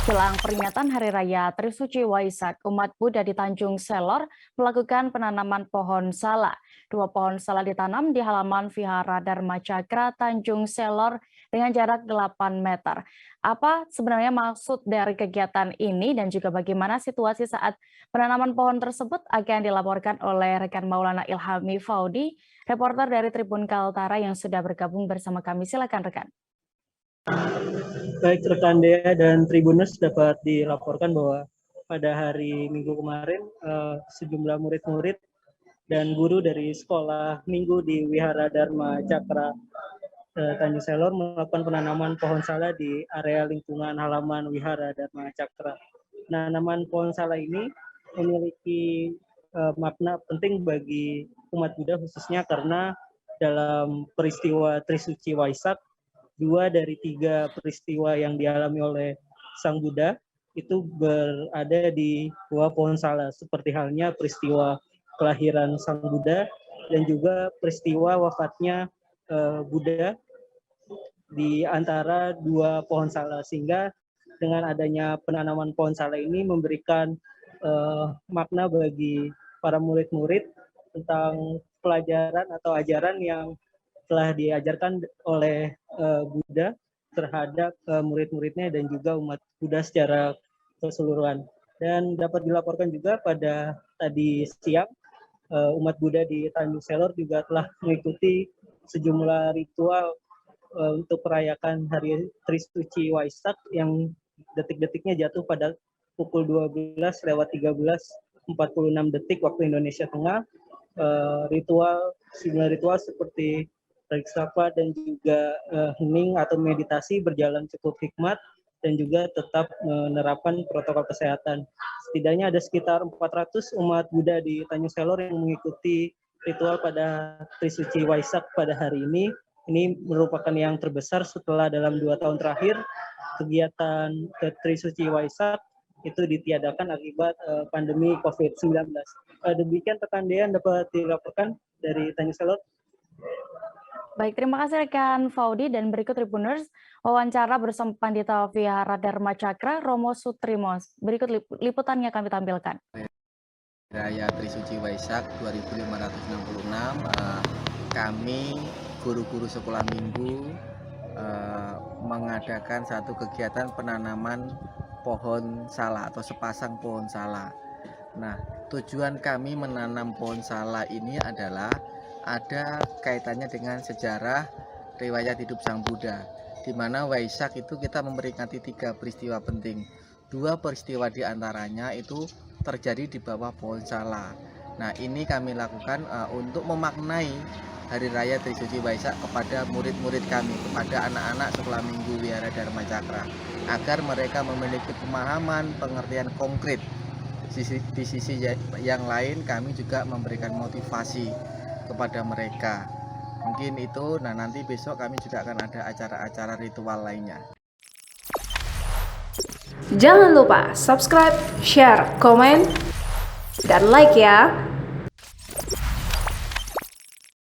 Jelang peringatan Hari Raya Trisuci Waisak, umat Buddha di Tanjung Selor melakukan penanaman pohon sala. 2 pohon sala ditanam di halaman Vihara Dharma Cakra Tanjung Selor dengan jarak 8 meter. Apa sebenarnya maksud dari kegiatan ini dan juga bagaimana situasi saat penanaman pohon tersebut akan dilaporkan oleh rekan Maulana Ilhami Faudi, reporter dari Tribun Kaltara yang sudah bergabung bersama kami. Silakan rekan. Baik rekan Dea dan Tribuners, dapat dilaporkan bahwa pada hari Minggu kemarin sejumlah murid-murid dan guru dari sekolah minggu di Wihara Dharma Cakra Tanjung Selor melakukan penanaman pohon sala di area lingkungan halaman Wihara Dharma Cakra. Penanaman pohon sala ini memiliki makna penting bagi umat Buddha, khususnya karena dalam peristiwa Trisuci Waisak, 2 dari 3 peristiwa yang dialami oleh Sang Buddha itu berada di bawah pohon sala, seperti halnya peristiwa kelahiran Sang Buddha dan juga peristiwa wafatnya Buddha di antara 2 pohon sala. Sehingga dengan adanya penanaman pohon sala ini memberikan makna bagi para murid-murid tentang pelajaran atau ajaran yang telah diajarkan oleh Buddha terhadap murid-muridnya dan juga umat Buddha secara keseluruhan. Dan dapat dilaporkan juga pada tadi siang umat Buddha di Tanjung Selor juga telah mengikuti sejumlah ritual untuk merayakan Hari Trisuci Waisak yang detik-detiknya jatuh pada pukul 12:13:46 waktu Indonesia Tengah. Sejumlah ritual seperti tarik sapa dan juga hening atau meditasi berjalan cukup hikmat dan juga tetap menerapkan protokol kesehatan. Setidaknya ada sekitar 400 umat Buddha di Tanjung Selor yang mengikuti ritual pada Trisuci Waisak pada hari ini. Ini merupakan yang terbesar setelah dalam 2 tahun terakhir kegiatan Trisuci Waisak itu ditiadakan akibat pandemi COVID-19. Demikian rekan Dean dapat dilaporkan dari Tanjung Selor. Baik, terima kasih rekan Faudi, dan berikut Tribuners wawancara bersama Pandita Vihara Dharma Cakra Romo Sutrimos. Berikut liputannya kami tampilkan. Raya Trisuci Waisak 2566, kami guru-guru sekolah minggu mengadakan satu kegiatan penanaman pohon sala atau sepasang pohon sala. Nah, tujuan kami menanam pohon sala ini adalah ada kaitannya dengan sejarah riwayat hidup Sang Buddha, di mana Waisak itu kita memperingati 3 peristiwa penting. 2 peristiwa diantaranya itu terjadi di bawah pohon sala. Nah, ini kami lakukan untuk memaknai Hari Raya Trisuci Waisak kepada murid-murid kami, kepada anak-anak sekolah minggu Wihara Dharma Cakra, agar mereka memiliki pemahaman, pengertian konkret. Di sisi yang lain kami juga memberikan motivasi kepada mereka. Mungkin itu, nah nanti besok kami juga akan ada acara-acara ritual lainnya. Jangan lupa subscribe, share, komen, dan like ya.